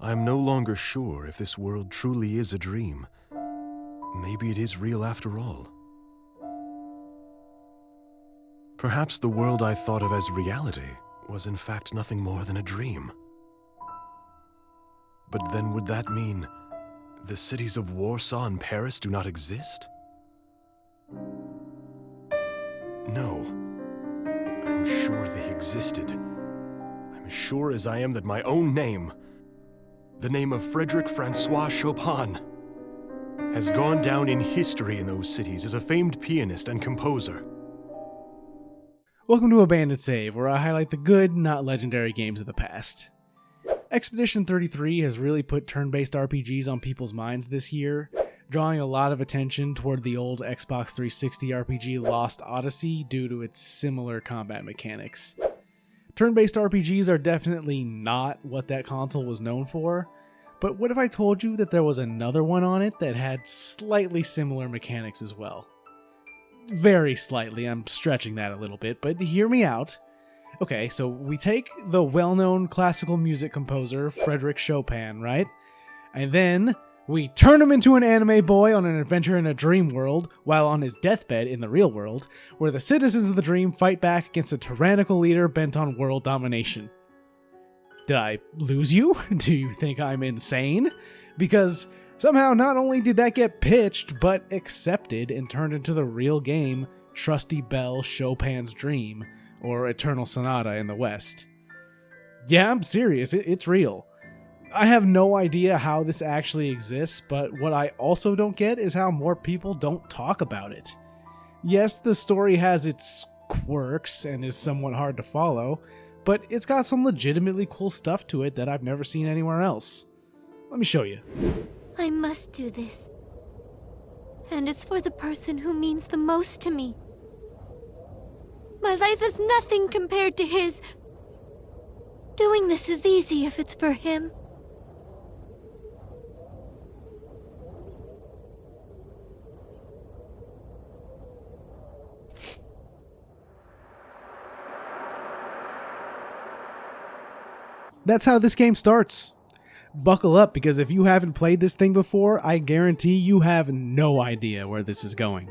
I'm no longer sure if this world truly is a dream. Maybe it is real after all. Perhaps the world I thought of as reality was in fact nothing more than a dream. But then would that mean the cities of Warsaw and Paris do not exist? No. I'm sure they existed. I'm as sure as I am that my own name, the name of Frederick Francois Chopin, has gone down in history in those cities as a famed pianist and composer. Welcome to Abandoned Save, where I highlight the good, not legendary games of the past. Expedition 33 has really put turn-based RPGs on people's minds this year, drawing a lot of attention toward the old Xbox 360 RPG Lost Odyssey due to its similar combat mechanics. Turn-based RPGs are definitely not what that console was known for, but what if I told you that there was another one on it that had slightly similar mechanics as well? Very slightly, I'm stretching that a little bit, but hear me out. Okay, so we take the well-known classical music composer Frederick Chopin, right? And then we turn him into an anime boy on an adventure in a dream world, while on his deathbed in the real world, where the citizens of the dream fight back against a tyrannical leader bent on world domination. Did I lose you? Do you think I'm insane? Because somehow not only did that get pitched, but accepted and turned into the real game Trusty Bell Chopin's Dream, or Eternal Sonata in the West. Yeah, I'm serious, it's real. I have no idea how this actually exists, but what I also don't get is how more people don't talk about it. Yes, the story has its quirks and is somewhat hard to follow, but it's got some legitimately cool stuff to it that I've never seen anywhere else. Let me show you. I must do this. And it's for the person who means the most to me. My life is nothing compared to his. Doing this is easy if it's for him. That's how this game starts. Buckle up, because if you haven't played this thing before, I guarantee you have no idea where this is going.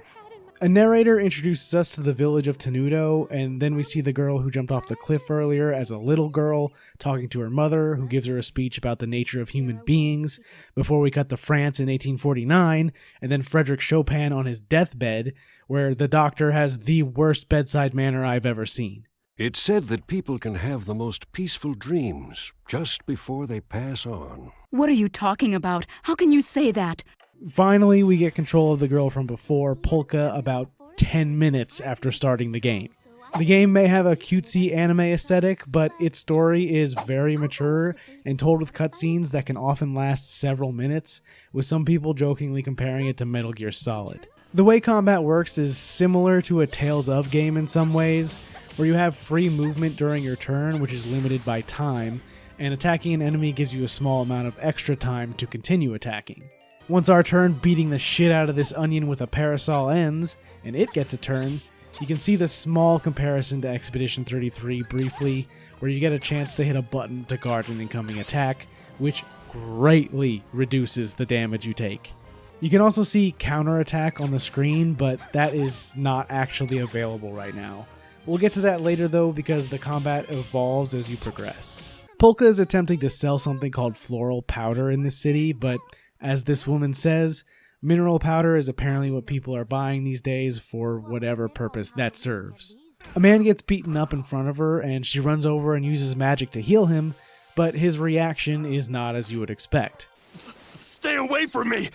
A narrator introduces us to the village of Tenuto, and then we see the girl who jumped off the cliff earlier as a little girl talking to her mother, who gives her a speech about the nature of human beings, before we cut to France in 1849, and then Frederick Chopin on his deathbed, where the doctor has the worst bedside manner I've ever seen. It's said that people can have the most peaceful dreams just before they pass on. What are you talking about? How can you say that? Finally, we get control of the girl from before, Polka, about 10 minutes after starting the game. The game may have a cutesy anime aesthetic, but its story is very mature and told with cutscenes that can often last several minutes, with some people jokingly comparing it to Metal Gear Solid. The way combat works is similar to a Tales of game in some ways, where you have free movement during your turn, which is limited by time, and attacking an enemy gives you a small amount of extra time to continue attacking. Once our turn beating the shit out of this onion with a parasol ends, and it gets a turn, you can see the small comparison to Expedition 33 briefly, where you get a chance to hit a button to guard an incoming attack, which greatly reduces the damage you take. You can also see counterattack on the screen, but that is not actually available right now. We'll get to that later though, because the combat evolves as you progress. Polka is attempting to sell something called floral powder in this city, but as this woman says, mineral powder is apparently what people are buying these days for whatever purpose that serves. A man gets beaten up in front of her, and she runs over and uses magic to heal him, but his reaction is not as you would expect. Stay away from me!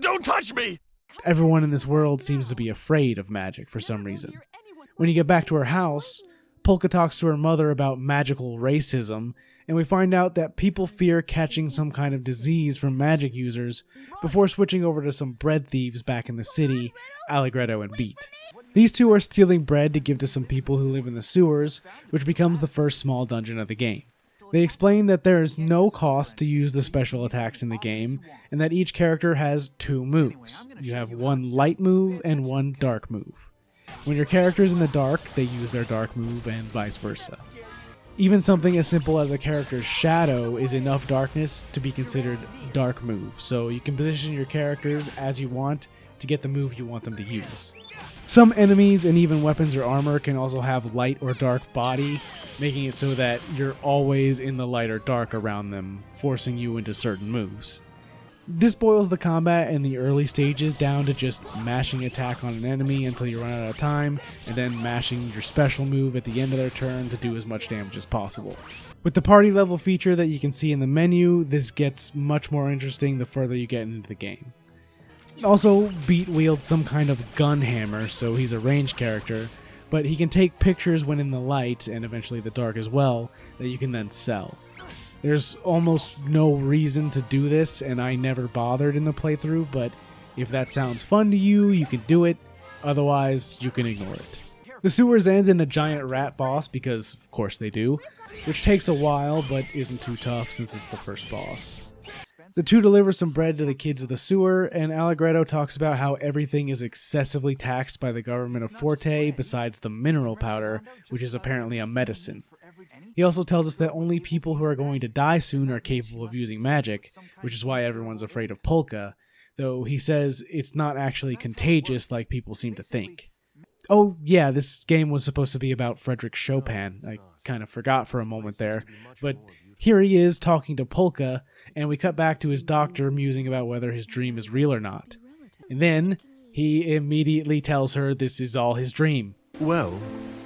Don't touch me! Everyone in this world seems to be afraid of magic for some reason. When you get back to her house, Polka talks to her mother about magical racism, and we find out that people fear catching some kind of disease from magic users before switching over to some bread thieves back in the city, Allegretto and Beat. These two are stealing bread to give to some people who live in the sewers, which becomes the first small dungeon of the game. They explain that there is no cost to use the special attacks in the game, and that each character has 2 moves. You have one light move and one dark move. When your character is in the dark, they use their dark move, and vice versa. Even something as simple as a character's shadow is enough darkness to be considered dark move, so you can position your characters as you want to get the move you want them to use. Some enemies and even weapons or armor can also have light or dark body, making it so that you're always in the light or dark around them, forcing you into certain moves. This boils the combat in the early stages down to just mashing attack on an enemy until you run out of time, and then mashing your special move at the end of their turn to do as much damage as possible. With the party level feature that you can see in the menu, this gets much more interesting the further you get into the game. Also, Beat wields some kind of gun hammer, so he's a ranged character, but he can take pictures when in the light, and eventually the dark as well, that you can then sell. There's almost no reason to do this, and I never bothered in the playthrough, but if that sounds fun to you, you can do it, otherwise you can ignore it. The sewers end in a giant rat boss, because of course they do, which takes a while, but isn't too tough since it's the first boss. The two deliver some bread to the kids of the sewer, and Allegretto talks about how everything is excessively taxed by the government of Forte besides the mineral powder, which is apparently a medicine. He also tells us that only people who are going to die soon are capable of using magic, which is why everyone's afraid of Polka, though he says it's not actually contagious like people seem to think. Oh yeah, this game was supposed to be about Frederick Chopin. I kind of forgot for a moment there, but here he is talking to Polka, and we cut back to his doctor musing about whether his dream is real or not. And then he immediately tells her this is all his dream. Well,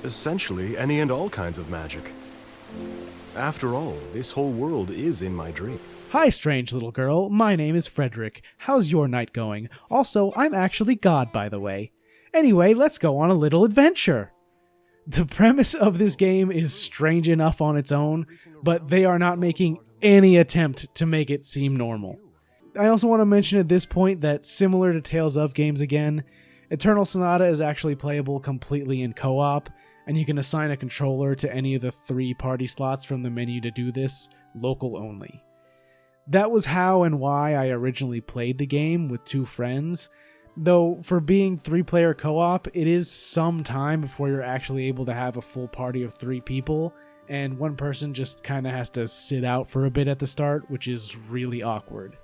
essentially any and all kinds of magic. After all, this whole world is in my dream. Hi, strange little girl. My name is Frederick. How's your night going? Also, I'm actually God, by the way. Anyway, let's go on a little adventure. The premise of this game is strange enough on its own, but they are not making any attempt to make it seem normal. I also want to mention at this point that similar to Tales of games again, Eternal Sonata is actually playable completely in co-op, and you can assign a controller to any of the 3 party slots from the menu to do this, local only. That was how and why I originally played the game with 2 friends, though for being 3-player co-op, it is some time before you're actually able to have a full party of 3 people, and one person just kinda has to sit out for a bit at the start, which is really awkward.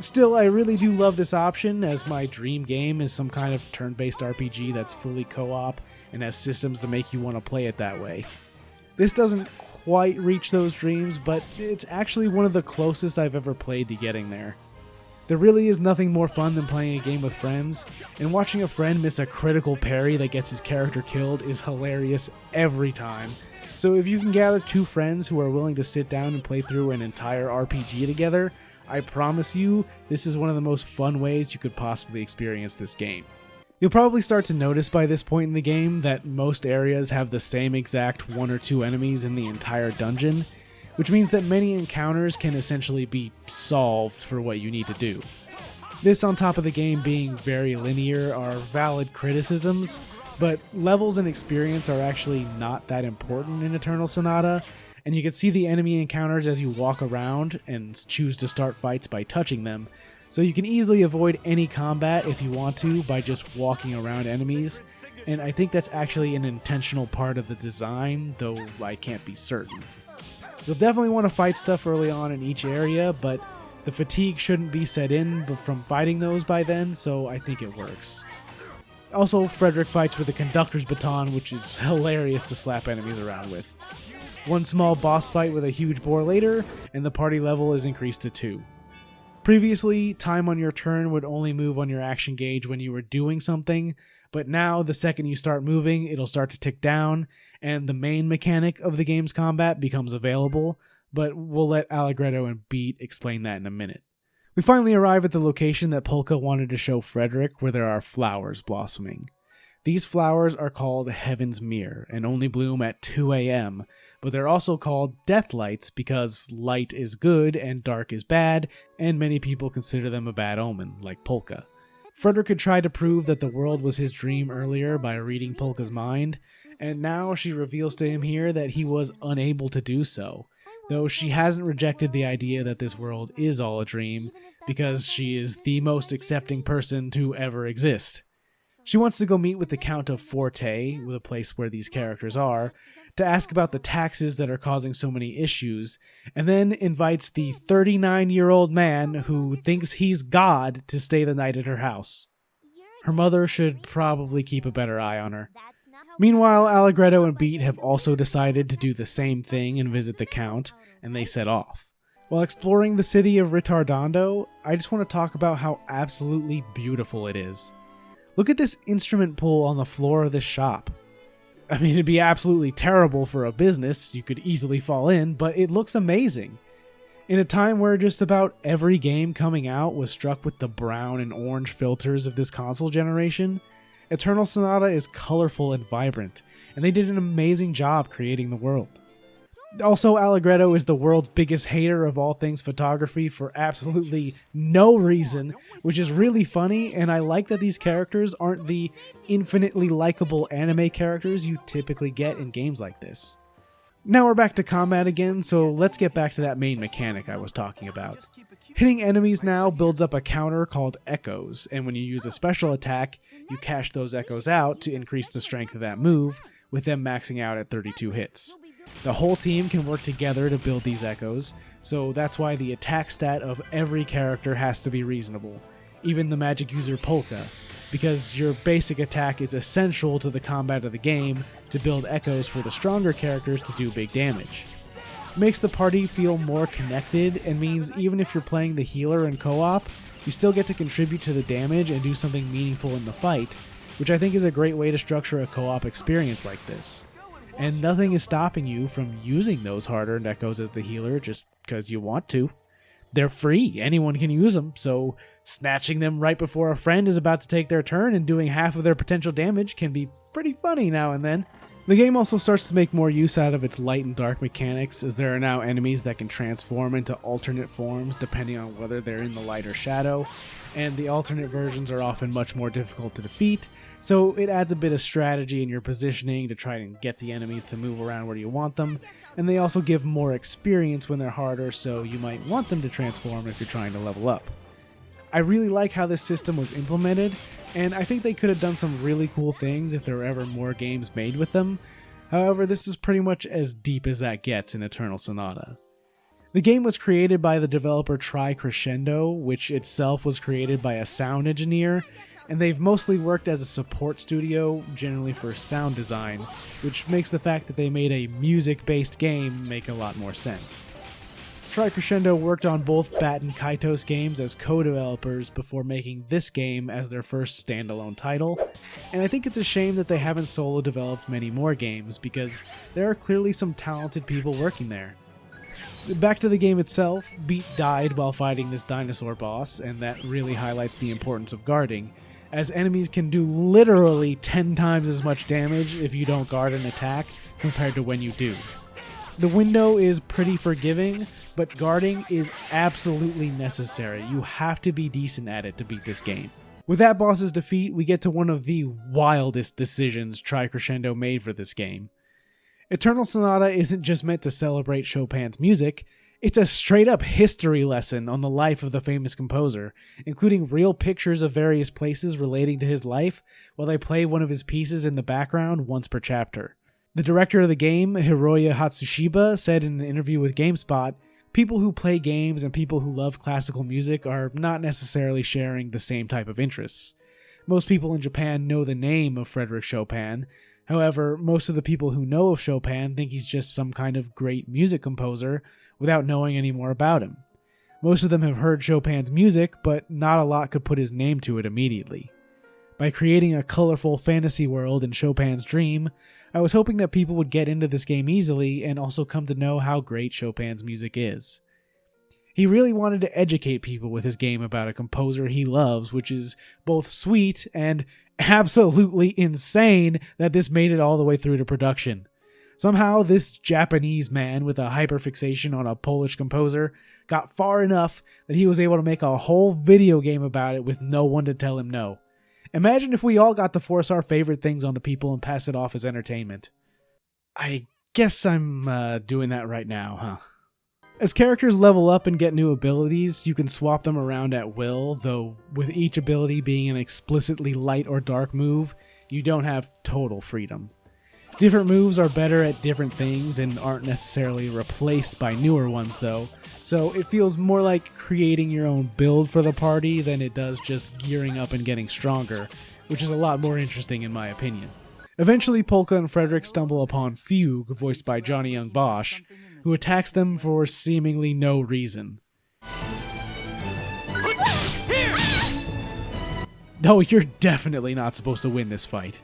Still, I really do love this option, as my dream game is some kind of turn-based RPG that's fully co-op and has systems to make you want to play it that way. This doesn't quite reach those dreams, but it's actually one of the closest I've ever played to getting there. There really is nothing more fun than playing a game with friends, and watching a friend miss a critical parry that gets his character killed is hilarious every time. So if you can gather 2 friends who are willing to sit down and play through an entire RPG together, I promise you, this is one of the most fun ways you could possibly experience this game. You'll probably start to notice by this point in the game that most areas have the same exact 1 or 2 enemies in the entire dungeon, which means that many encounters can essentially be solved for what you need to do. This, on top of the game being very linear, are valid criticisms, but levels and experience are actually not that important in Eternal Sonata, and you can see the enemy encounters as you walk around and choose to start fights by touching them, so you can easily avoid any combat if you want to by just walking around enemies, and I think that's actually an intentional part of the design, though I can't be certain. You'll definitely want to fight stuff early on in each area, but the fatigue shouldn't be set in from fighting those by then, so I think it works. Also, Frederick fights with a conductor's baton, which is hilarious to slap enemies around with. One small boss fight with a huge boar later, and the party level is increased to 2. Previously, time on your turn would only move on your action gauge when you were doing something, but now the second you start moving, it'll start to tick down, and the main mechanic of the game's combat becomes available, but we'll let Allegretto and Beat explain that in a minute. We finally arrive at the location that Polka wanted to show Frederick, where there are flowers blossoming. These flowers are called Heaven's Mirror, and only bloom at 2 a.m., but they're also called death lights because light is good and dark is bad, and many people consider them a bad omen, like Polka. Frederick had tried to prove that the world was his dream earlier by reading Polka's mind, and now she reveals to him here that he was unable to do so, though she hasn't rejected the idea that this world is all a dream, because she is the most accepting person to ever exist. She wants to go meet with the Count of Forte, the place where these characters are, to ask about the taxes that are causing so many issues, and then invites the 39-year-old man who thinks he's God to stay the night at her house. Her mother should probably keep a better eye on her. Meanwhile, Allegretto and Beat have also decided to do the same thing and visit the Count, and they set off. While exploring the city of Ritardando, I just want to talk about how absolutely beautiful it is. Look at this instrument pool on the floor of this shop. I mean, it'd be absolutely terrible for a business, you could easily fall in, but it looks amazing. In a time where just about every game coming out was struck with the brown and orange filters of this console generation, Eternal Sonata is colorful and vibrant, and they did an amazing job creating the world. Also, Allegretto is the world's biggest hater of all things photography for absolutely no reason, which is really funny, and I like that these characters aren't the infinitely likable anime characters you typically get in games like this. Now we're back to combat again, so let's get back to that main mechanic I was talking about. Hitting enemies now builds up a counter called echoes, and when you use a special attack, you cash those echoes out to increase the strength of that move, with them maxing out at 32 hits. The whole team can work together to build these echoes, so that's why the attack stat of every character has to be reasonable, even the magic user Polka, because your basic attack is essential to the combat of the game to build echoes for the stronger characters to do big damage. It makes the party feel more connected and means even if you're playing the healer in co-op, you still get to contribute to the damage and do something meaningful in the fight, which I think is a great way to structure a co-op experience like this. And nothing is stopping you from using those hard-earned echoes as the healer just because you want to. They're free, anyone can use them, so snatching them right before a friend is about to take their turn and doing half of their potential damage can be pretty funny now and then. The game also starts to make more use out of its light and dark mechanics, as there are now enemies that can transform into alternate forms depending on whether they're in the light or shadow, and the alternate versions are often much more difficult to defeat, so it adds a bit of strategy in your positioning to try and get the enemies to move around where you want them, and they also give more experience when they're harder, so you might want them to transform if you're trying to level up. I really like how this system was implemented, and I think they could have done some really cool things if there were ever more games made with them. However, this is pretty much as deep as that gets in Eternal Sonata. The game was created by the developer Tri Crescendo, which itself was created by a sound engineer, and they've mostly worked as a support studio, generally for sound design, which makes the fact that they made a music-based game make a lot more sense. Tri Crescendo worked on both Bat and Kaitos games as co-developers before making this game as their first standalone title, and I think it's a shame that they haven't solo developed many more games because there are clearly some talented people working there. Back to the game itself, Beat died while fighting this dinosaur boss, and that really highlights the importance of guarding, as enemies can do literally 10 times as much damage if you don't guard an attack compared to when you do. The window is pretty forgiving, but guarding is absolutely necessary. You have to be decent at it to beat this game. With that boss's defeat, we get to one of the wildest decisions Tri Crescendo made for this game. Eternal Sonata isn't just meant to celebrate Chopin's music, it's a straight-up history lesson on the life of the famous composer, including real pictures of various places relating to his life while they play one of his pieces in the background once per chapter. The director of the game, Hiroya Hatsushiba, said in an interview with GameSpot, "People who play games and people who love classical music are not necessarily sharing the same type of interests. Most people in Japan know the name of Frederick Chopin. However, most of the people who know of Chopin think he's just some kind of great music composer without knowing any more about him. Most of them have heard Chopin's music, but not a lot could put his name to it immediately. By creating a colorful fantasy world in Chopin's dream, I was hoping that people would get into this game easily and also come to know how great Chopin's music is. He really wanted to educate people with his game about a composer he loves, which is both sweet and absolutely insane that this made it all the way through to production. Somehow, this Japanese man with a hyperfixation on a Polish composer got far enough that he was able to make a whole video game about it with no one to tell him no. Imagine if we all got to force our favorite things onto people and pass it off as entertainment. I guess I'm doing that right now, huh? As characters level up and get new abilities, you can swap them around at will, though with each ability being an explicitly light or dark move, you don't have total freedom. Different moves are better at different things and aren't necessarily replaced by newer ones though, so it feels more like creating your own build for the party than it does just gearing up and getting stronger, which is a lot more interesting in my opinion. Eventually, Polka and Frederick stumble upon Fugue, voiced by Johnny Young Bosch, who attacks them for seemingly no reason. No, you're definitely not supposed to win this fight.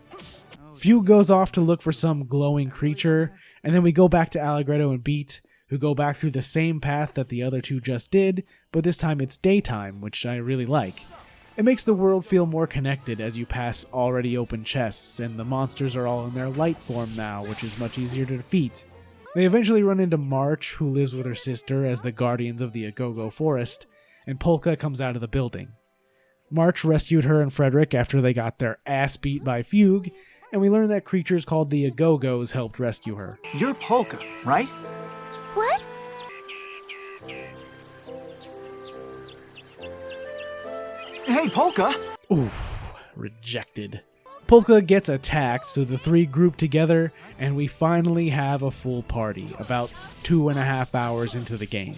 Fugue goes off to look for some glowing creature, and then we go back to Allegretto and Beat, who go back through the same path that the other two just did, but this time it's daytime, which I really like. It makes the world feel more connected as you pass already open chests, and the monsters are all in their light form now, which is much easier to defeat. They eventually run into March, who lives with her sister as the guardians of the Agogo Forest, and Polka comes out of the building. March rescued her and Frederick after they got their ass beat by Fugue, and we learn that creatures called the Agogos helped rescue her. You're Polka, right? What? Hey, Polka! Oof, rejected. Polka gets attacked, so the three group together, and we finally have a full party, about 2.5 hours into the game.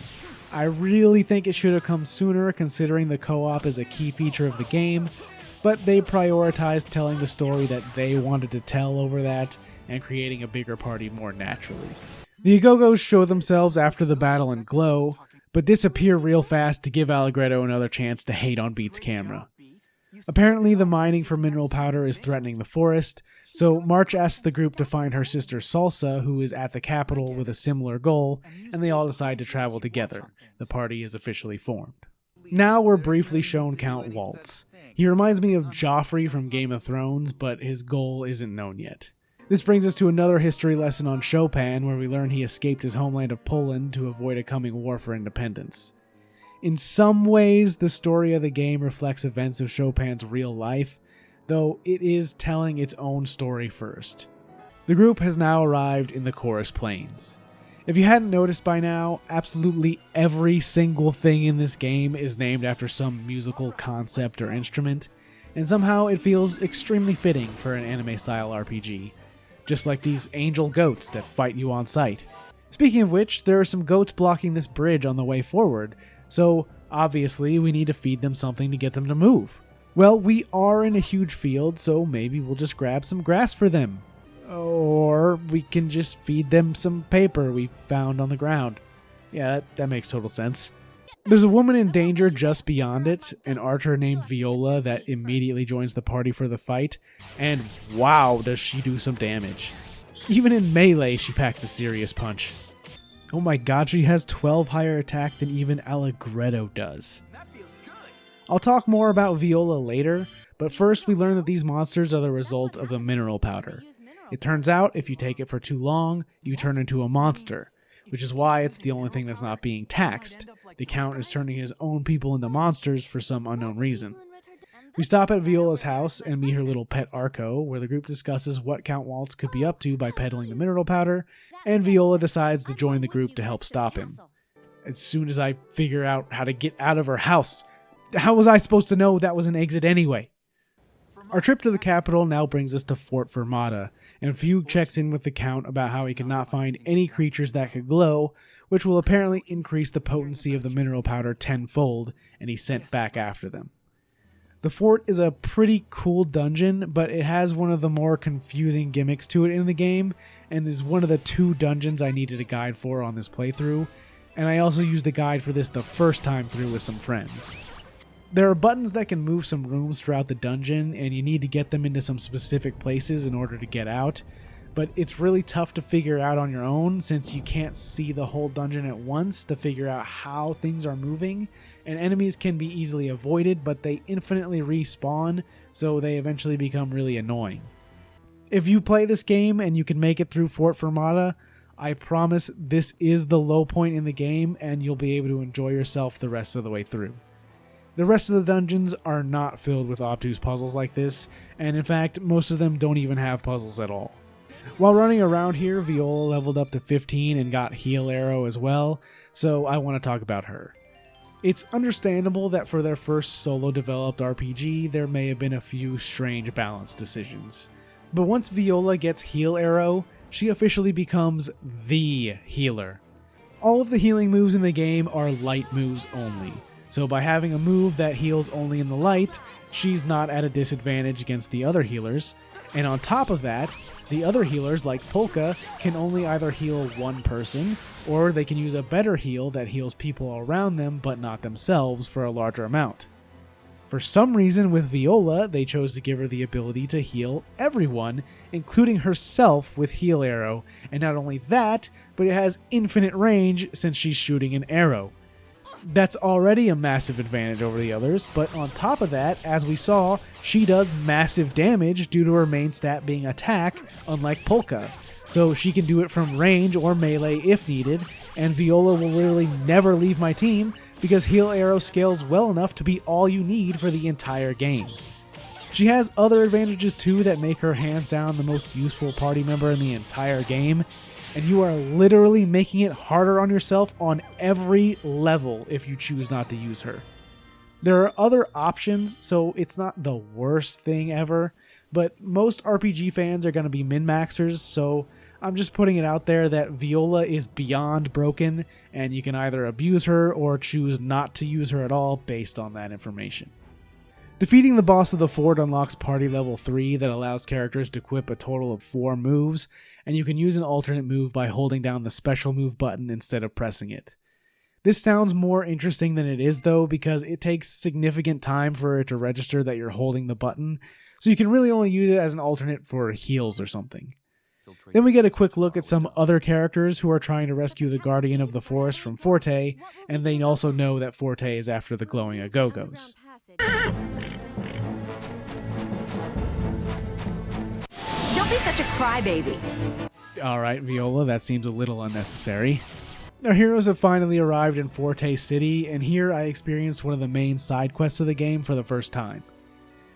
I really think it should have come sooner, considering the co-op is a key feature of the game, but they prioritized telling the story that they wanted to tell over that, and creating a bigger party more naturally. The Agogos show themselves after the battle and glow, but disappear real fast to give Allegretto another chance to hate on Beat's camera. Apparently, the mining for mineral powder is threatening the forest, so March asks the group to find her sister Salsa, who is at the capital with a similar goal, and they all decide to travel together. The party is officially formed. Now we're briefly shown Count Waltz. He reminds me of Joffrey from Game of Thrones, but his goal isn't known yet. This brings us to another history lesson on Chopin, where we learn he escaped his homeland of Poland to avoid a coming war for independence. In some ways, the story of the game reflects events of Chopin's real life, though it is telling its own story first. The group has now arrived in the Chorus Plains. If you hadn't noticed by now, absolutely every single thing in this game is named after some musical concept or instrument, and somehow it feels extremely fitting for an anime-style RPG, just like these angel goats that fight you on sight. Speaking of which, there are some goats blocking this bridge on the way forward, so obviously we need to feed them something to get them to move. Well, we are in a huge field, so maybe we'll just grab some grass for them. Or we can just feed them some paper we found on the ground. Yeah, that makes total sense. There's a woman in danger just beyond it, an archer named Viola that immediately joins the party for the fight, and wow, does she do some damage. Even in melee, she packs a serious punch. Oh my god, she has 12 higher attack than even Allegretto does. I'll talk more about Viola later, but first we learn that these monsters are the result of the mineral powder. It turns out, if you take it for too long, you turn into a monster, which is why it's the only thing that's not being taxed. The Count is turning his own people into monsters for some unknown reason. We stop at Viola's house and meet her little pet Arco, where the group discusses what Count Waltz could be up to by peddling the mineral powder, and Viola decides to join the group to help stop him. As soon as I figure out how to get out of her house, how was I supposed to know that was an exit anyway? Our trip to the capital now brings us to Fort Fermata, and Fugue checks in with the Count about how he cannot find any creatures that could glow, which will apparently increase the potency of the mineral powder tenfold, and he's sent back after them. The fort is a pretty cool dungeon, but it has one of the more confusing gimmicks to it in the game, and is one of the 2 dungeons I needed a guide for on this playthrough, and I also used a guide for this the first time through with some friends. There are buttons that can move some rooms throughout the dungeon, and you need to get them into some specific places in order to get out, but it's really tough to figure out on your own since you can't see the whole dungeon at once to figure out how things are moving, and enemies can be easily avoided, but they infinitely respawn, so they eventually become really annoying. If you play this game and you can make it through Fort Fermata, I promise this is the low point in the game, and you'll be able to enjoy yourself the rest of the way through. The rest of the dungeons are not filled with obtuse puzzles like this, and in fact, most of them don't even have puzzles at all. While running around here, Viola leveled up to 15 and got Heal Arrow as well, so I want to talk about her. It's understandable that for their first solo developed RPG, there may have been a few strange balance decisions. But once Viola gets Heal Arrow, she officially becomes the healer. All of the healing moves in the game are light moves only, so by having a move that heals only in the light, she's not at a disadvantage against the other healers, and on top of that, the other healers, like Polka, can only either heal one person, or they can use a better heal that heals people around them but not themselves for a larger amount. For some reason with Viola, they chose to give her the ability to heal everyone, including herself with Heal Arrow, and not only that, but it has infinite range since she's shooting an arrow. That's already a massive advantage over the others, but on top of that, as we saw, she does massive damage due to her main stat being attack, unlike Polka. So she can do it from range or melee if needed, and Viola will literally never leave my team because Heal Arrow scales well enough to be all you need for the entire game. She has other advantages too that make her hands down the most useful party member in the entire game, and you are literally making it harder on yourself on every level if you choose not to use her. There are other options, so it's not the worst thing ever, but most RPG fans are going to be min-maxers, so I'm just putting it out there that Viola is beyond broken, and you can either abuse her or choose not to use her at all based on that information. Defeating the boss of the fort unlocks party level 3 that allows characters to equip a total of 4 moves, and you can use an alternate move by holding down the special move button instead of pressing it. This sounds more interesting than it is though, because it takes significant time for it to register that you're holding the button, so you can really only use it as an alternate for heals or something. Then we get a quick look at some other characters who are trying to rescue the Guardian of the Forest from Forte, and they also know that Forte is after the glowing Agogos. Don't be such a crybaby. Alright, Viola, that seems a little unnecessary. Our heroes have finally arrived in Forte City, and here I experienced one of the main side quests of the game for the first time.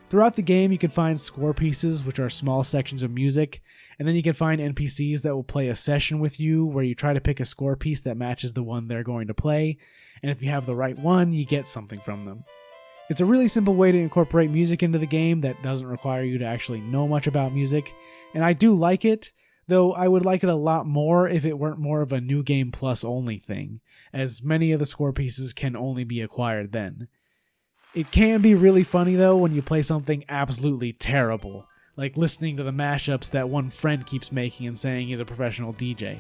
Throughout the game, you can find score pieces, which are small sections of music, and then you can find NPCs that will play a session with you where you try to pick a score piece that matches the one they're going to play, and if you have the right one, you get something from them. It's a really simple way to incorporate music into the game that doesn't require you to actually know much about music, and I do like it, though I would like it a lot more if it weren't more of a New Game Plus only thing, as many of the score pieces can only be acquired then. It can be really funny though when you play something absolutely terrible, like listening to the mashups that one friend keeps making and saying he's a professional DJ.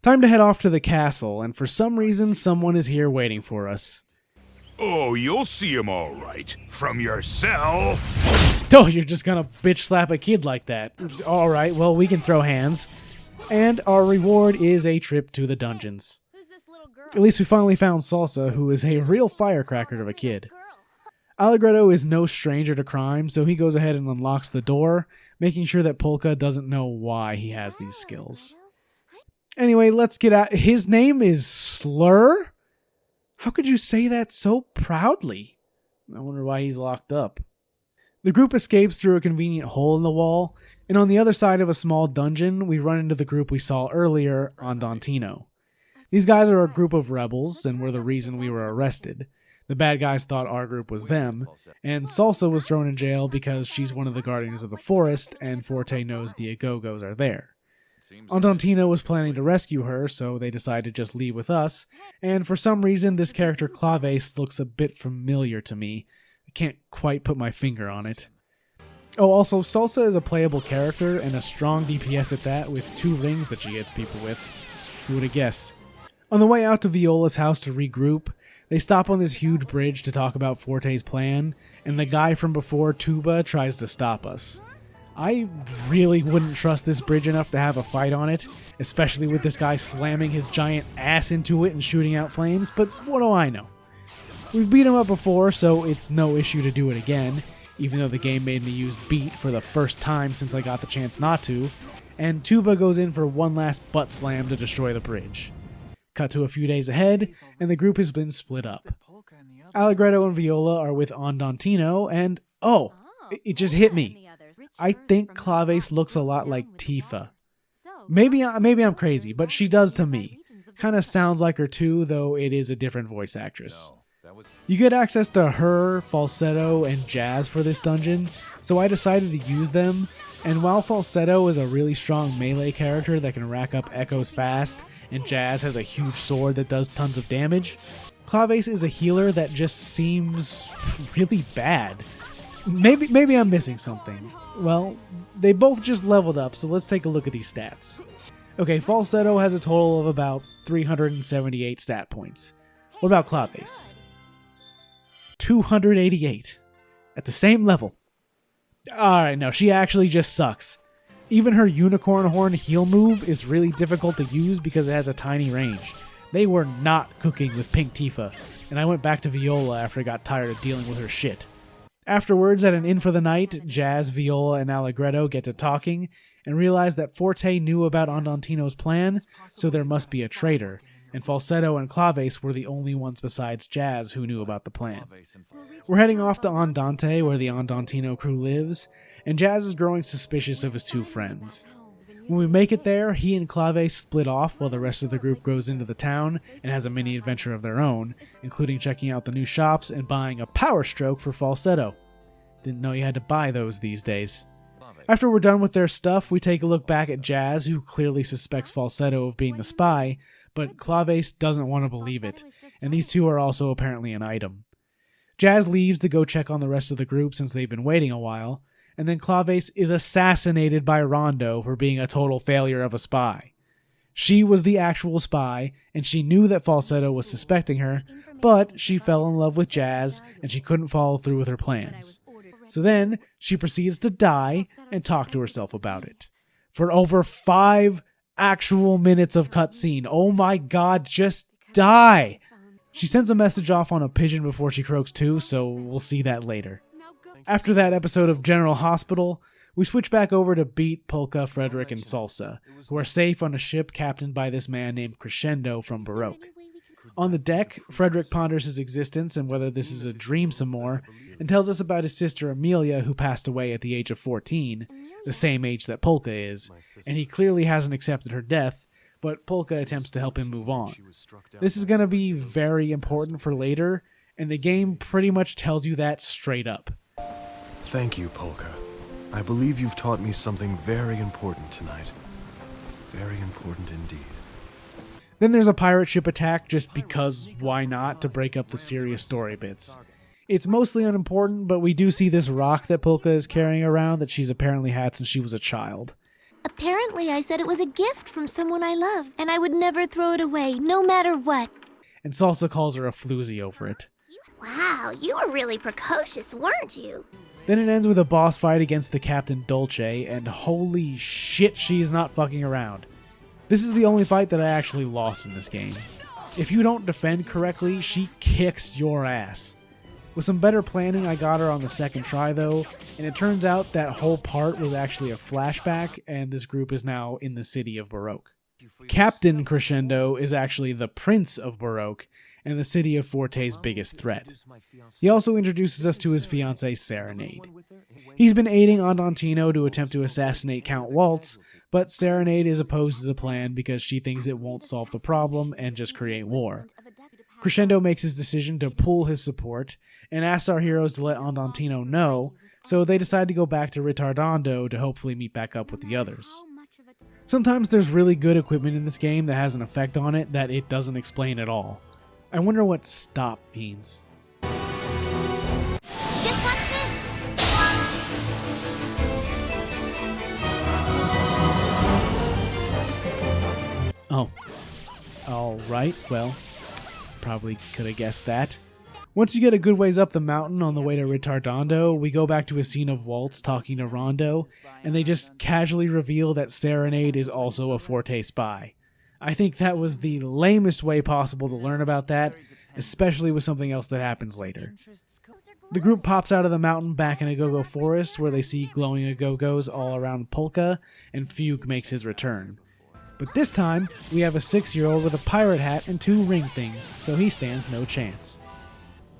Time to head off to the castle, and for some reason someone is here waiting for us. Oh, you'll see him all right. From your cell. Oh, you're just gonna bitch slap a kid like that. Alright, well, we can throw hands. And our reward is a trip to the dungeons. At least we finally found Salsa, who is a real firecracker of a kid. Allegretto is no stranger to crime, so he goes ahead and unlocks the door, making sure that Polka doesn't know why he has these skills. Anyway, let's get out. His name is Slur? How could you say that so proudly? I wonder why he's locked up. The group escapes through a convenient hole in the wall, and on the other side of a small dungeon, we run into the group we saw earlier, Andantino. These guys are a group of rebels, and were the reason we were arrested. The bad guys thought our group was them, and Salsa was thrown in jail because she's one of the Guardians of the Forest, and Forte knows the Agogos are there. Andantino was planning to rescue her, so they decided to just leave with us, and for some reason this character Claves looks a bit familiar to me. I can't quite put my finger on it. Oh, also, Salsa is a playable character, and a strong DPS at that, with 2 rings that she hits people with. Who would have guessed? On the way out to Viola's house to regroup, they stop on this huge bridge to talk about Forte's plan, and the guy from before, Tuba, tries to stop us. I really wouldn't trust this bridge enough to have a fight on it, especially with this guy slamming his giant ass into it and shooting out flames, but what do I know? We've beat him up before, so it's no issue to do it again, even though the game made me use beat for the first time since I got the chance not to, and Tuba goes in for one last butt slam to destroy the bridge. Cut to a few days ahead, and the group has been split up. Allegretto and Viola are with Andantino, and it just hit me. I think Claves looks a lot like Tifa. Maybe I'm crazy, but she does to me. Kind of sounds like her too, though it is a different voice actress. You get access to her, falsetto, and jazz for this dungeon, so I decided to use them, and while falsetto is a really strong melee character that can rack up echoes fast, and jazz has a huge sword that does tons of damage, Claves is a healer that just seems really bad. Maybe I'm missing something. Well, they both just leveled up, so let's take a look at these stats. Okay, falsetto has a total of about 378 stat points. What about Claves? 288. At the same level. Alright, no, she actually just sucks. Even her unicorn horn heal move is really difficult to use because it has a tiny range. They were not cooking with Pink Tifa, and I went back to Viola after I got tired of dealing with her shit. Afterwards, at an inn for the night, Jazz, Viola, and Allegretto get to talking and realize that Forte knew about Andantino's plan, so there must be a traitor, and Falsetto and Claves were the only ones besides Jazz who knew about the plan. We're heading off to Andante, where the Andantino crew lives, and Jazz is growing suspicious of his two friends. When we make it there, he and Claves split off while the rest of the group goes into the town and has a mini adventure of their own, including checking out the new shops and buying a Power Stroke for Falsetto. Didn't know you had to buy those these days. After we're done with their stuff, we take a look back at Jazz, who clearly suspects Falsetto of being the spy, but Claves doesn't want to believe it, and these two are also apparently an item. Jazz leaves to go check on the rest of the group since they've been waiting a while, and then Claves is assassinated by Rondo for being a total failure of a spy. She was the actual spy, and she knew that Falsetto was suspecting her, but she fell in love with Jazz, and she couldn't follow through with her plans. So then, she proceeds to die and talk to herself about it. For over 5 actual minutes of cutscene. Oh my god, just die! She sends a message off on a pigeon before she croaks too, so we'll see that later. After that episode of General Hospital, we switch back over to Beat, Polka, Frederick, and Salsa, who are safe on a ship captained by this man named Crescendo from Baroque. On the deck, Frederick ponders his existence and whether this is a dream some more, and tells us about his sister Amelia, who passed away at the age of 14, the same age that Polka is, and he clearly hasn't accepted her death, but Polka attempts to help him move on. This is going to be very important for later, and the game pretty much tells you that straight up. Thank you, Polka. I believe you've taught me something very important tonight. Very important indeed. Then there's a pirate ship attack just because why not, to break up the serious story bits. It's mostly unimportant, but we do see this rock that Polka is carrying around that she's apparently had since she was a child. Apparently I said it was a gift from someone I love, and I would never throw it away, no matter what. And Salsa calls her a floozy over it. Wow, you were really precocious, weren't you? Then it ends with a boss fight against the Captain Dolce, and holy shit, she's not fucking around. This is the only fight that I actually lost in this game. If you don't defend correctly, she kicks your ass. With some better planning, I got her on the second try though, and it turns out that whole part was actually a flashback, and this group is now in the city of Baroque. Captain Crescendo is actually the Prince of Baroque, and the city of Forte's biggest threat. He also introduces us to his fiancée Serenade. He's been aiding Andantino to attempt to assassinate Count Waltz, but Serenade is opposed to the plan because she thinks it won't solve the problem and just create war. Crescendo makes his decision to pull his support, and asks our heroes to let Andantino know, so they decide to go back to Retardando to hopefully meet back up with the others. Sometimes there's really good equipment in this game that has an effect on it that it doesn't explain at all. I wonder what stop means. Just watch this! Oh. Alright, well, probably could have guessed that. Once you get a good ways up the mountain on the way to Retardando, we go back to a scene of Waltz talking to Rondo, and they just casually reveal that Serenade is also a Forte spy. I think that was the lamest way possible to learn about that, especially with something else that happens later. The group pops out of the mountain back in Agogo Forest, where they see glowing Agogos all around Polka, and Fugue makes his return. But this time, we have a 6-year-old with a pirate hat and 2 ring things, so he stands no chance.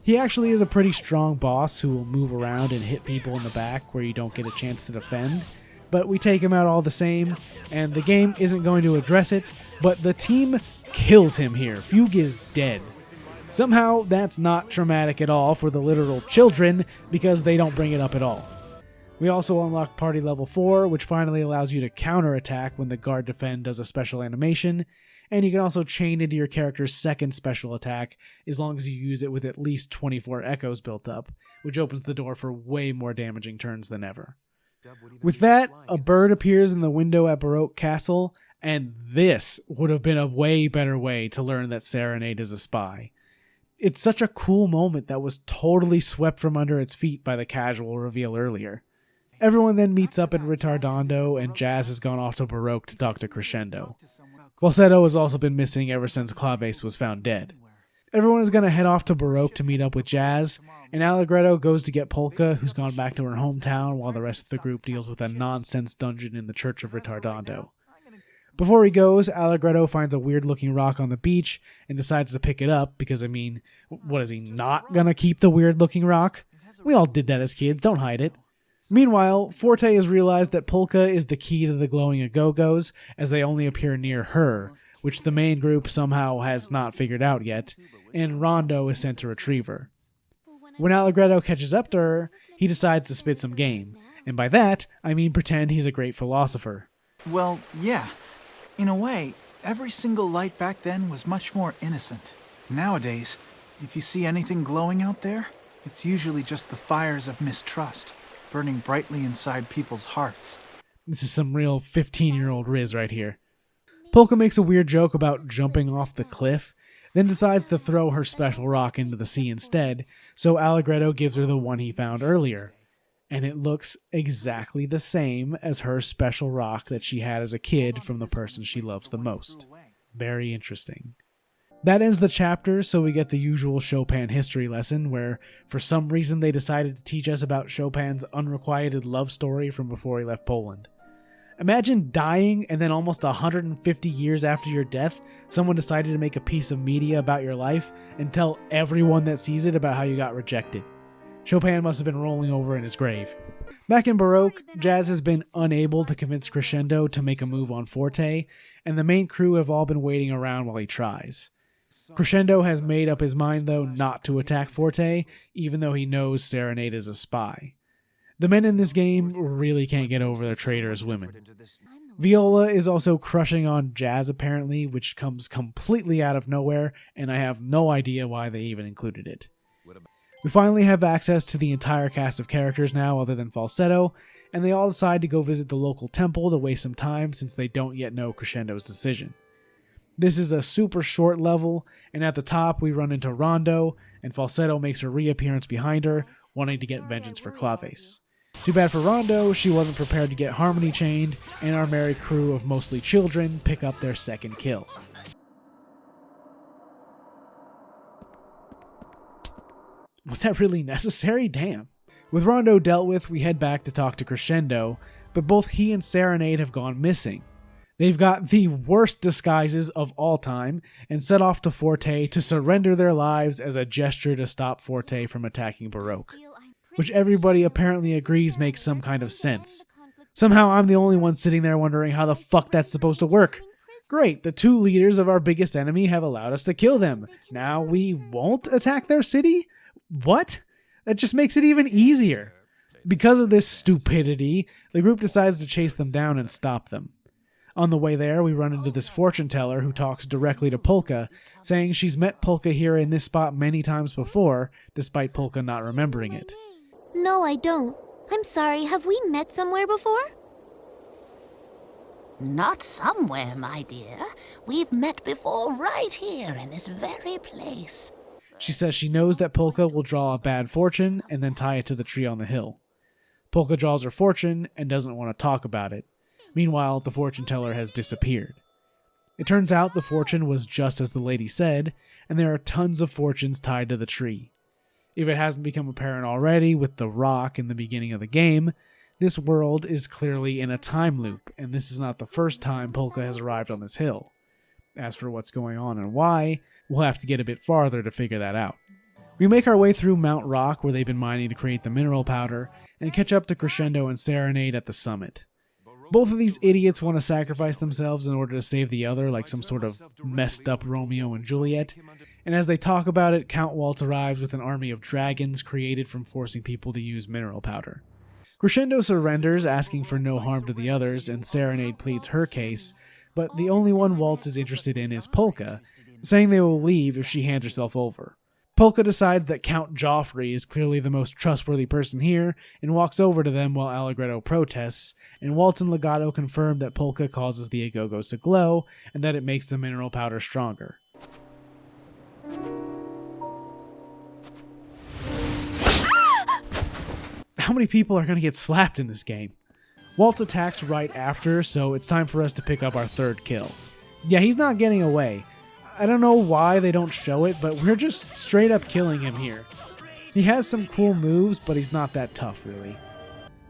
He actually is a pretty strong boss who will move around and hit people in the back where you don't get a chance to defend, but we take him out all the same, and the game isn't going to address it, but the team kills him here. Fugue is dead. Somehow, that's not traumatic at all for the literal children, because they don't bring it up at all. We also unlock Party Level 4, which finally allows you to counterattack when the Guard Defend does a special animation, and you can also chain into your character's second special attack as long as you use it with at least 24 echoes built up, which opens the door for way more damaging turns than ever. With that, a bird appears in the window at Baroque Castle, and this would have been a way better way to learn that Serenade is a spy. It's such a cool moment that was totally swept from under its feet by the casual reveal earlier. Everyone then meets up in Retardando, and Jazz has gone off to Baroque to talk to Crescendo. Falsetto has also been missing ever since Claves was found dead. Everyone is going to head off to Baroque to meet up with Jazz, and Allegretto goes to get Polka, who's gone back to her hometown, while the rest of the group deals with a nonsense dungeon in the Church of Retardando. Before he goes, Allegretto finds a weird-looking rock on the beach and decides to pick it up because, what is he, not going to keep the weird-looking rock? We all did that as kids, don't hide it. Meanwhile, Forte has realized that Polka is the key to the glowing Agogos, as they only appear near her, which the main group somehow has not figured out yet, and Rondo is sent to retrieve her. When Allegretto catches up to her, he decides to spit some game, and by that, I mean pretend he's a great philosopher. Well, yeah. In a way, every single light back then was much more innocent. Nowadays, if you see anything glowing out there, it's usually just the fires of mistrust, burning brightly inside people's hearts. This is some real 15-year-old Riz right here. Polka makes a weird joke about jumping off the cliff, then decides to throw her special rock into the sea instead, so Allegretto gives her the one he found earlier. And it looks exactly the same as her special rock that she had as a kid from the person she loves the most. Very interesting. That ends the chapter, so we get the usual Chopin history lesson, where for some reason they decided to teach us about Chopin's unrequited love story from before he left Poland. Imagine dying and then almost 150 years after your death, someone decided to make a piece of media about your life and tell everyone that sees it about how you got rejected. Chopin must have been rolling over in his grave. Back in Baroque, Jazz has been unable to convince Crescendo to make a move on Forte, and the main crew have all been waiting around while he tries. Crescendo has made up his mind, though, not to attack Forte, even though he knows Serenade is a spy. The men in this game really can't get over their traitorous women. Viola is also crushing on Jazz, apparently, which comes completely out of nowhere, and I have no idea why they even included it. We finally have access to the entire cast of characters now, other than Falsetto, and they all decide to go visit the local temple to waste some time since they don't yet know Crescendo's decision. This is a super short level, and at the top we run into Rondo, and Falsetto makes her reappearance behind her, wanting to get vengeance for Claves. Too bad for Rondo, she wasn't prepared to get Harmony chained, and our merry crew of mostly children pick up their second kill. Was that really necessary? Damn. With Rondo dealt with, we head back to talk to Crescendo, but both he and Serenade have gone missing. They've got the worst disguises of all time and set off to Forte to surrender their lives as a gesture to stop Forte from attacking Baroque, which everybody apparently agrees makes some kind of sense. Somehow I'm the only one sitting there wondering how the fuck that's supposed to work. Great, the two leaders of our biggest enemy have allowed us to kill them. Now we won't attack their city? What? That just makes it even easier. Because of this stupidity, the group decides to chase them down and stop them. On the way there, we run into this fortune teller who talks directly to Polka, saying she's met Polka here in this spot many times before, despite Polka not remembering it. No, I don't. I'm sorry, have we met somewhere before? Not somewhere, my dear. We've met before right here in this very place. She says she knows that Polka will draw a bad fortune and then tie it to the tree on the hill. Polka draws her fortune and doesn't want to talk about it. Meanwhile, the fortune teller has disappeared. It turns out the fortune was just as the lady said, and there are tons of fortunes tied to the tree. If it hasn't become apparent already with the rock in the beginning of the game, this world is clearly in a time loop, and this is not the first time Polka has arrived on this hill. As for what's going on and why, we'll have to get a bit farther to figure that out. We make our way through Mount Rock, where they've been mining to create the mineral powder, and catch up to Crescendo and Serenade at the summit. Both of these idiots want to sacrifice themselves in order to save the other, like some sort of messed up Romeo and Juliet. And as they talk about it, Count Waltz arrives with an army of dragons created from forcing people to use mineral powder. Crescendo surrenders, asking for no harm to the others, and Serenade pleads her case, but the only one Waltz is interested in is Polka, saying they will leave if she hands herself over. Polka decides that Count Joffrey is clearly the most trustworthy person here and walks over to them while Allegretto protests, and Waltz and Legato confirm that Polka causes the Agogos to glow and that it makes the mineral powder stronger. How many people are going to get slapped in this game? Waltz attacks right after, so it's time for us to pick up our third kill. Yeah, he's not getting away. I don't know why they don't show it, but we're just straight up killing him here. He has some cool moves, but he's not that tough, really.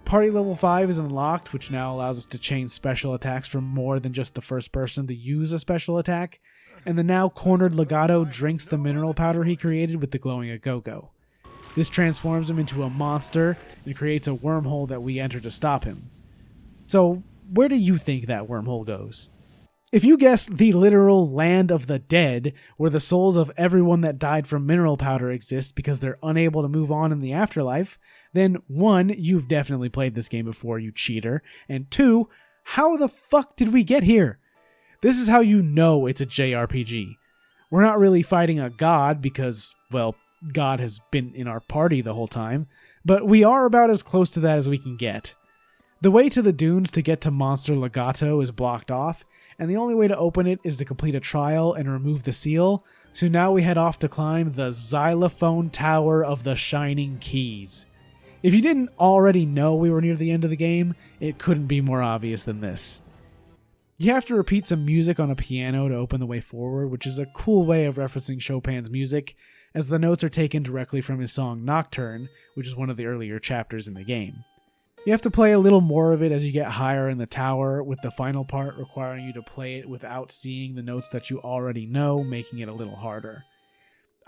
Party level 5 is unlocked, which now allows us to chain special attacks from more than just the first person to use a special attack, and the now cornered Legato drinks the mineral powder he created with the glowing Agogo. This transforms him into a monster and creates a wormhole that we enter to stop him. So, where do you think that wormhole goes? If you guessed the literal land of the dead, where the souls of everyone that died from mineral powder exist because they're unable to move on in the afterlife, then 1, you've definitely played this game before, you cheater, and 2, how the fuck did we get here? This is how you know it's a JRPG. We're not really fighting a god because, well, God has been in our party the whole time, but we are about as close to that as we can get. The way to the dunes to get to Monster Legato is blocked off, and the only way to open it is to complete a trial and remove the seal, so now we head off to climb the Xylophone Tower of the Shining Keys. If you didn't already know we were near the end of the game, it couldn't be more obvious than this. You have to repeat some music on a piano to open the way forward, which is a cool way of referencing Chopin's music, as the notes are taken directly from his song Nocturne, which is one of the earlier chapters in the game. You have to play a little more of it as you get higher in the tower, with the final part requiring you to play it without seeing the notes that you already know, making it a little harder.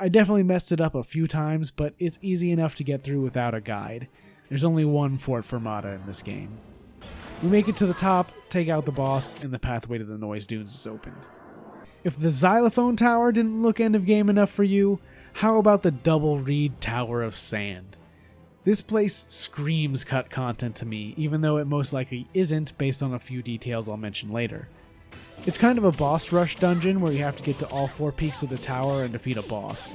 I definitely messed it up a few times, but it's easy enough to get through without a guide. There's only one Fort Fermata in this game. We make it to the top, take out the boss, and the pathway to the Noise Dunes is opened. If the Xylophone Tower didn't look end of game enough for you, how about the Double Reed Tower of Sand? This place screams cut content to me, even though it most likely isn't based on a few details I'll mention later. It's kind of a boss rush dungeon where you have to get to all 4 peaks of the tower and defeat a boss.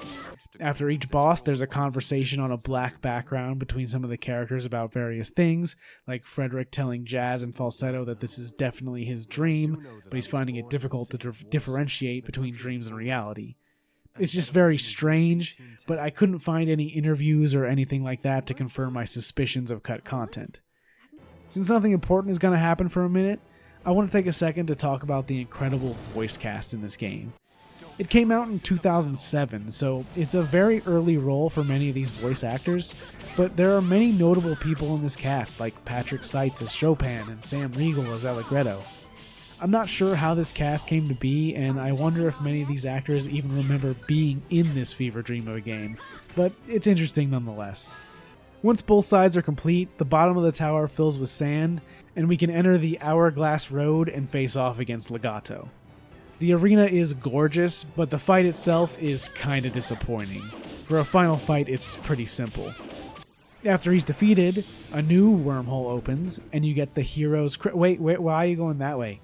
After each boss, there's a conversation on a black background between some of the characters about various things, like Frederick telling Jazz in falsetto that this is definitely his dream, but he's finding it difficult to differentiate between dreams and reality. It's just very strange, but I couldn't find any interviews or anything like that to confirm my suspicions of cut content. Since nothing important is going to happen for a minute, I want to take a second to talk about the incredible voice cast in this game. It came out in 2007, so it's a very early role for many of these voice actors, but there are many notable people in this cast, like Patrick Seitz as Chopin and Sam Riegel as Allegretto. I'm not sure how this cast came to be, and I wonder if many of these actors even remember being in this fever dream of a game, but it's interesting nonetheless. Once both sides are complete, the bottom of the tower fills with sand, and we can enter the Hourglass Road and face off against Legato. The arena is gorgeous, but the fight itself is kinda disappointing. For a final fight, it's pretty simple. After he's defeated, a new wormhole opens, and you get the hero's... Wait, why are you going that way?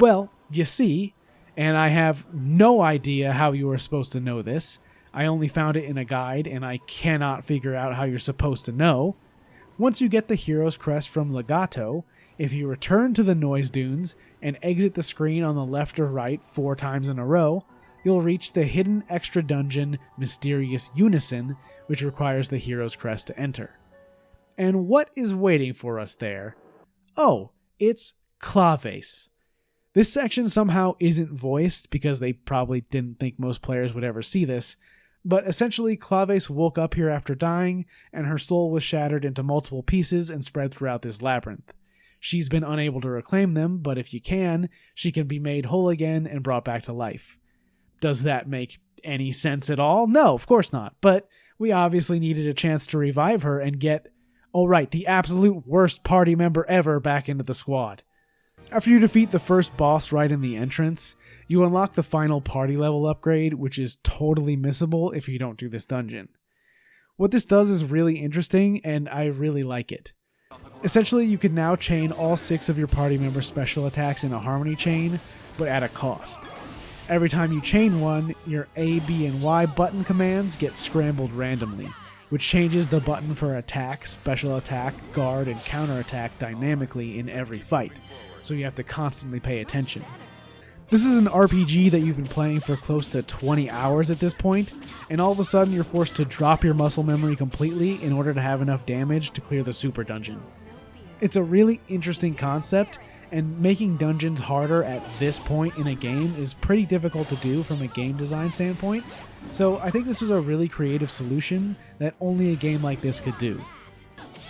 Well, you see, and I have no idea how you are supposed to know this. I only found it in a guide, and I cannot figure out how you're supposed to know. Once you get the hero's crest from Legato, if you return to the Noise Dunes and exit the screen on the left or right 4 times in a row, you'll reach the hidden extra dungeon Mysterious Unison, which requires the hero's crest to enter. And what is waiting for us there? Oh, it's Claves. This section somehow isn't voiced because they probably didn't think most players would ever see this, but essentially Claves woke up here after dying, and her soul was shattered into multiple pieces and spread throughout this labyrinth. She's been unable to reclaim them, but if you can, she can be made whole again and brought back to life. Does that make any sense at all? No, of course not, but we obviously needed a chance to revive her and get Alright, the absolute worst party member ever back into the squad. After you defeat the first boss right in the entrance, you unlock the final party level upgrade, which is totally missable if you don't do this dungeon. What this does is really interesting, and I really like it. Essentially, you can now chain all 6 of your party members' special attacks in a harmony chain, but at a cost. Every time you chain one, your A, B, and Y button commands get scrambled randomly, which changes the button for attack, special attack, guard, and counterattack dynamically in every fight, so you have to constantly pay attention. This is an RPG that you've been playing for close to 20 hours at this point, and all of a sudden you're forced to drop your muscle memory completely in order to have enough damage to clear the super dungeon. It's a really interesting concept, and making dungeons harder at this point in a game is pretty difficult to do from a game design standpoint, so I think this was a really creative solution that only a game like this could do.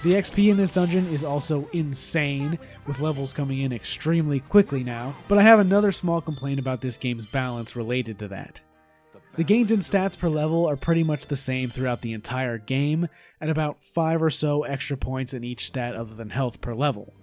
The XP in this dungeon is also insane, with levels coming in extremely quickly now, but I have another small complaint about this game's balance related to that. The gains in stats per level are pretty much the same throughout the entire game, at about 5 or so extra points in each stat other than health per level.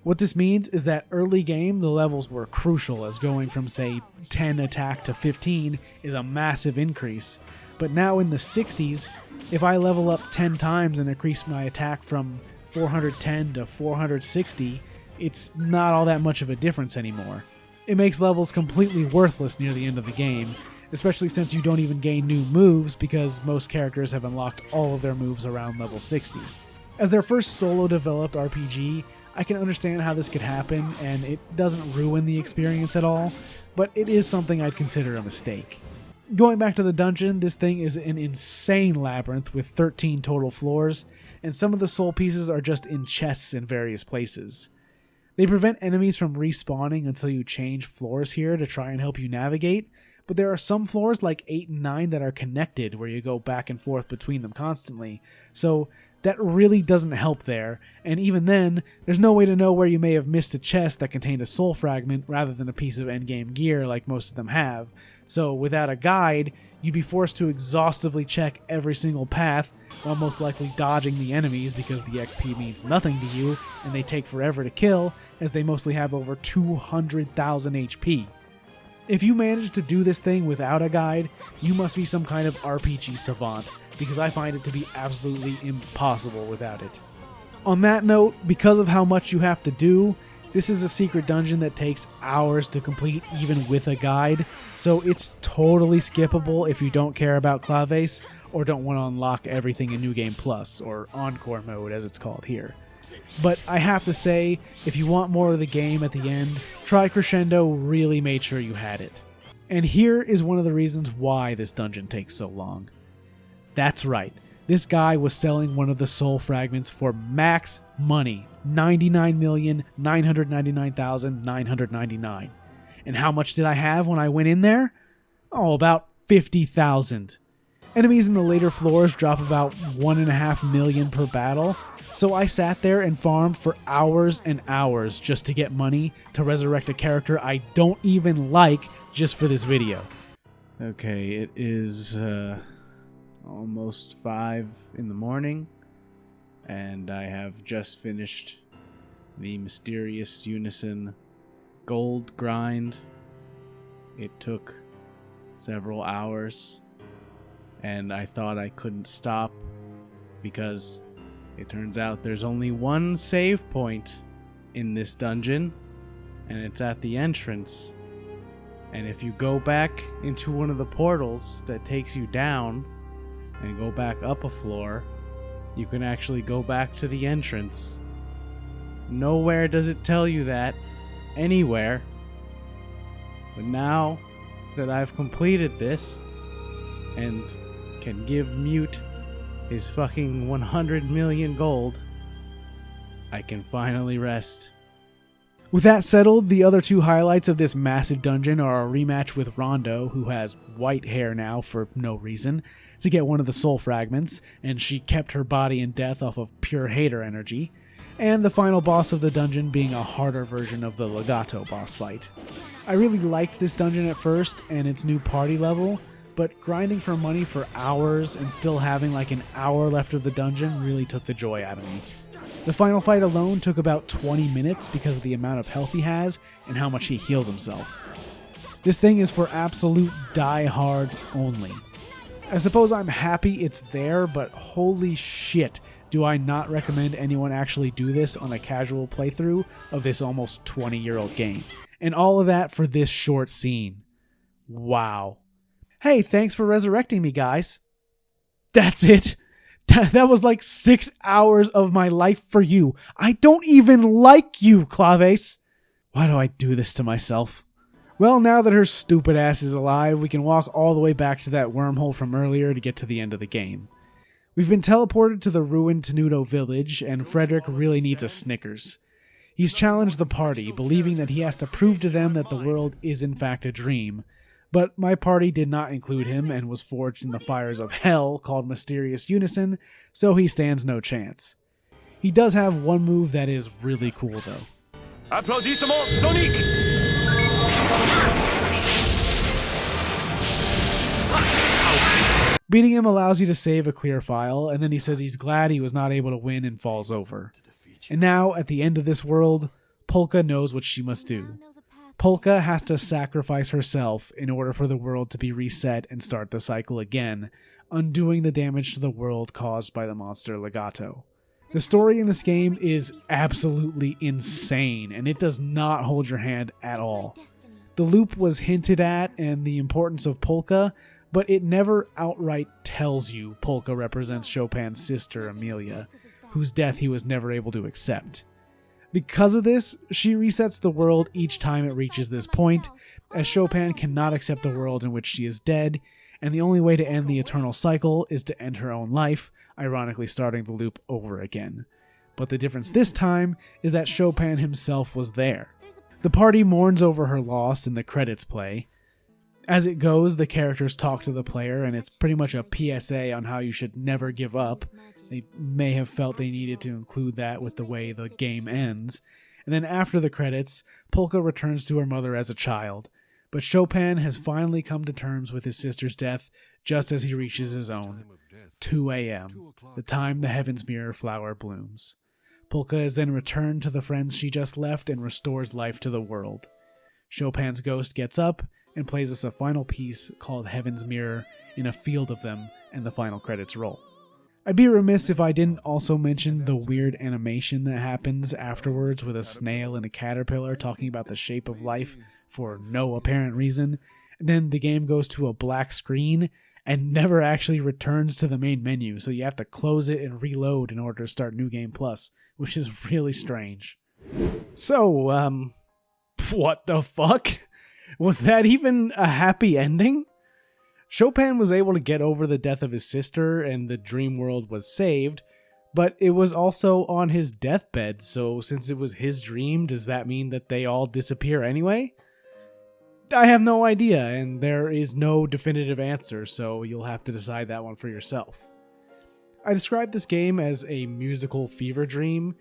What this means is that early game the levels were crucial, as going from say 10 attack to 15 is a massive increase, but now in the 60s, if I level up 10 times and increase my attack from 410 to 460, it's not all that much of a difference anymore. It makes levels completely worthless near the end of the game, especially since you don't even gain new moves because most characters have unlocked all of their moves around level 60. As their first solo developed RPG, I can understand how this could happen and it doesn't ruin the experience at all, but it is something I'd consider a mistake. Going back to the dungeon, this thing is an insane labyrinth with 13 total floors, and some of the soul pieces are just in chests in various places. They prevent enemies from respawning until you change floors here to try and help you navigate, but there are some floors like 8 and 9 that are connected where you go back and forth between them constantly, so that really doesn't help there, and even then, there's no way to know where you may have missed a chest that contained a soul fragment rather than a piece of endgame gear like most of them have. So without a guide, you'd be forced to exhaustively check every single path, while most likely dodging the enemies because the XP means nothing to you, and they take forever to kill, as they mostly have over 200,000 HP. If you manage to do this thing without a guide, you must be some kind of RPG savant, because I find it to be absolutely impossible without it. On that note, because of how much you have to do, this is a secret dungeon that takes hours to complete even with a guide, so it's totally skippable if you don't care about Claves or don't want to unlock everything in New Game Plus, or Encore mode as it's called here. But I have to say, if you want more of the game at the end, Try Crescendo really made sure you had it. And here is one of the reasons why this dungeon takes so long. That's right, this guy was selling one of the soul fragments for max money, $99,999,999. And how much did I have when I went in there? Oh, about 50,000. Enemies in the later floors drop about 1.5 million per battle, so I sat there and farmed for hours and hours just to get money to resurrect a character I don't even like just for this video. Okay, it is almost 5 in the morning, and I have just finished the Mysterious Unison gold grind. It took several hours, and I thought I couldn't stop because it turns out there's only one save point in this dungeon, and it's at the entrance. And if you go back into one of the portals that takes you down and go back up a floor, you can actually go back to the entrance. Nowhere does it tell you that anywhere. But now that I've completed this and can give Mute his fucking 100 million gold, I can finally rest. With that settled, the other 2 highlights of this massive dungeon are a rematch with Rondo, who has white hair now for no reason, to get one of the soul fragments, and she kept her body in death off of pure hater energy, and the final boss of the dungeon being a harder version of the Legato boss fight. I really liked this dungeon at first and its new party level, but grinding for money for hours and still having like an hour left of the dungeon really took the joy out of me. The final fight alone took about 20 minutes because of the amount of health he has and how much he heals himself. This thing is for absolute diehards only. I suppose I'm happy it's there, but holy shit, do I not recommend anyone actually do this on a casual playthrough of this almost 20-year-old game. And all of that for this short scene. Wow. Hey, thanks for resurrecting me, guys. That's it. That was like 6 hours of my life for you. I don't even like you, Claves. Why do I do this to myself? Well, now that her stupid ass is alive, we can walk all the way back to that wormhole from earlier to get to the end of the game. We've been teleported to the ruined Tenuto village, and Frederick really needs a Snickers. He's challenged the party, believing that he has to prove to them that the world is in fact a dream. But my party did not include him and was forged in the fires of hell called Mysterious Unison, so he stands no chance. He does have one move that is really cool though. Applaudissements Sonic! Beating him allows you to save a clear file, and then he says he's glad he was not able to win and falls over. And now, at the end of this world, Polka knows what she must do. Polka has to sacrifice herself in order for the world to be reset and start the cycle again, undoing the damage to the world caused by the monster Legato. The story in this game is absolutely insane, and it does not hold your hand at all. The loop was hinted at and the importance of Polka, but it never outright tells you Polka represents Chopin's sister Amelia, whose death he was never able to accept. Because of this, she resets the world each time it reaches this point, as Chopin cannot accept a world in which she is dead, and the only way to end the eternal cycle is to end her own life, ironically starting the loop over again. But the difference this time is that Chopin himself was there. The party mourns over her loss and the credits play. As it goes, the characters talk to the player, and it's pretty much a PSA on how you should never give up. They may have felt they needed to include that with the way the game ends. And then after the credits, Polka returns to her mother as a child. But Chopin has finally come to terms with his sister's death just as he reaches his own. 2 a.m., the time the Heaven's Mirror flower blooms. Polka is then returned to the friends she just left and restores life to the world. Chopin's ghost gets up and plays us a final piece called Heaven's Mirror in a field of them, and the final credits roll. I'd be remiss if I didn't also mention the weird animation that happens afterwards with a snail and a caterpillar talking about the shape of life for no apparent reason. And then the game goes to a black screen and never actually returns to the main menu, so you have to close it and reload in order to start New Game Plus, which is really strange. So, what the fuck? Was that even a happy ending? Chopin was able to get over the death of his sister and the dream world was saved, but it was also on his deathbed, so since it was his dream, does that mean that they all disappear anyway? I have no idea, and there is no definitive answer, so you'll have to decide that one for yourself. I described this game as a musical fever dream,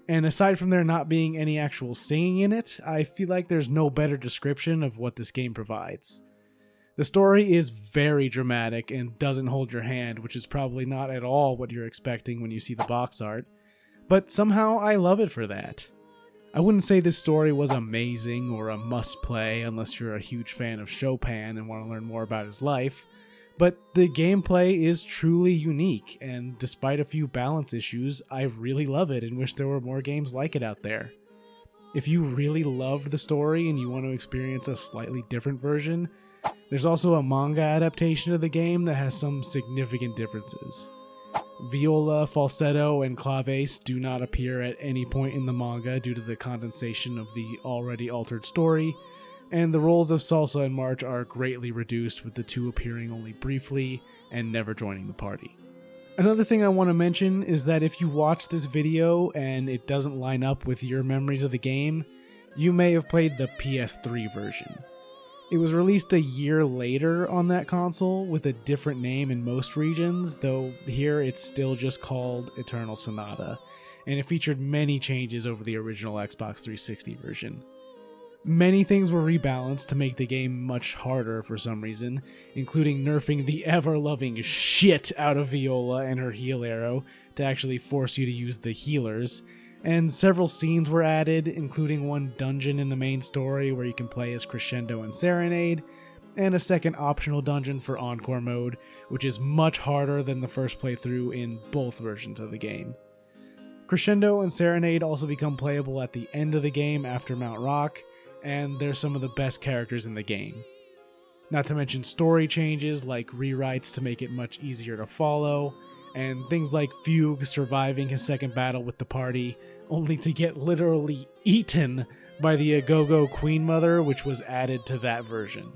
and aside from there not being any actual singing in it, I feel like there's no better description of what this game provides. The story is very dramatic and doesn't hold your hand, which is probably not at all what you're expecting when you see the box art, but somehow I love it for that. I wouldn't say this story was amazing or a must-play unless you're a huge fan of Chopin and want to learn more about his life, but the gameplay is truly unique, and despite a few balance issues, I really love it and wish there were more games like it out there. If you really loved the story and you want to experience a slightly different version, there's also a manga adaptation of the game that has some significant differences. Viola, falsetto, and claves do not appear at any point in the manga due to the condensation of the already altered story, and the roles of salsa and march are greatly reduced, with the two appearing only briefly and never joining the party. Another thing I want to mention is that if you watch this video and it doesn't line up with your memories of the game, you may have played the PS3 version. It was released a year later on that console with a different name in most regions, though here it's still just called Eternal Sonata, and it featured many changes over the original Xbox 360 version. Many things were rebalanced to make the game much harder for some reason, including nerfing the ever-loving shit out of Viola and her heal arrow to actually force you to use the healers, and several scenes were added, including one dungeon in the main story where you can play as Crescendo and Serenade, and a second optional dungeon for Encore mode, which is much harder than the first playthrough in both versions of the game. Crescendo and Serenade also become playable at the end of the game after Mount Rock, and they're some of the best characters in the game. Not to mention story changes like rewrites to make it much easier to follow, and things like Fugue surviving his second battle with the party, only to get literally eaten by the Agogo Queen Mother, which was added to that version.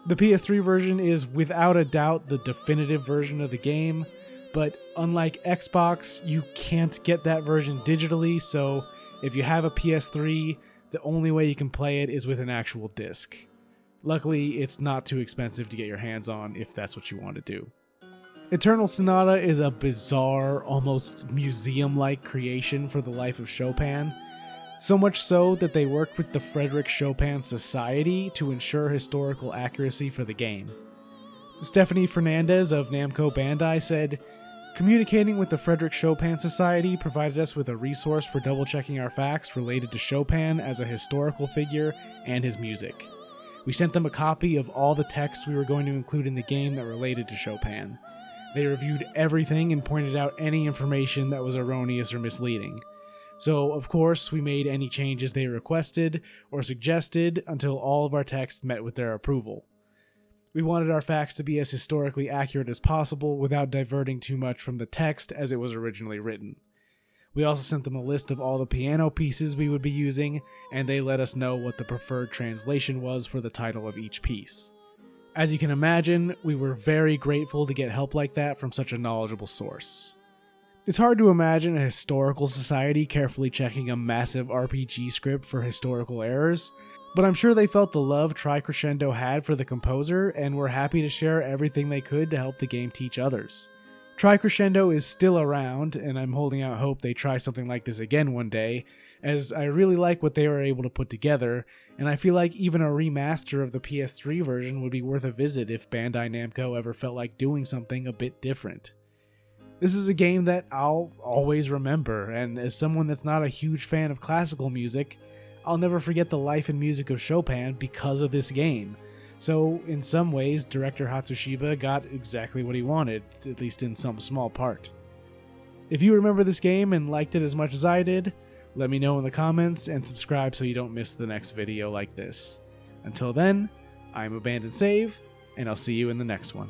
The PS3 version is without a doubt the definitive version of the game, but unlike Xbox, you can't get that version digitally, so if you have a PS3, the only way you can play it is with an actual disc. Luckily, it's not too expensive to get your hands on if that's what you want to do. Eternal Sonata is a bizarre, almost museum-like creation for the life of Chopin, so much so that they worked with the Frederick Chopin Society to ensure historical accuracy for the game. Stephanie Fernandez of Namco Bandai said, "Communicating with the Frederick Chopin Society provided us with a resource for double-checking our facts related to Chopin as a historical figure and his music. We sent them a copy of all the text we were going to include in the game that related to Chopin. They reviewed everything and pointed out any information that was erroneous or misleading. So, of course, we made any changes they requested or suggested until all of our text met with their approval. We wanted our facts to be as historically accurate as possible without diverting too much from the text as it was originally written. We also sent them a list of all the piano pieces we would be using, and they let us know what the preferred translation was for the title of each piece. As you can imagine, we were very grateful to get help like that from such a knowledgeable source." It's hard to imagine a historical society carefully checking a massive RPG script for historical errors, but I'm sure they felt the love Crescendo had for the composer and were happy to share everything they could to help the game teach others. Crescendo is still around, and I'm holding out hope they try something like this again one day, as I really like what they were able to put together, and I feel like even a remaster of the PS3 version would be worth a visit if Bandai Namco ever felt like doing something a bit different. This is a game that I'll always remember, and as someone that's not a huge fan of classical music, I'll never forget the life and music of Chopin because of this game. So, in some ways, director Hatsushiba got exactly what he wanted, at least in some small part. If you remember this game and liked it as much as I did, let me know in the comments and subscribe so you don't miss the next video like this. Until then, I'm Abandoned Save, and I'll see you in the next one.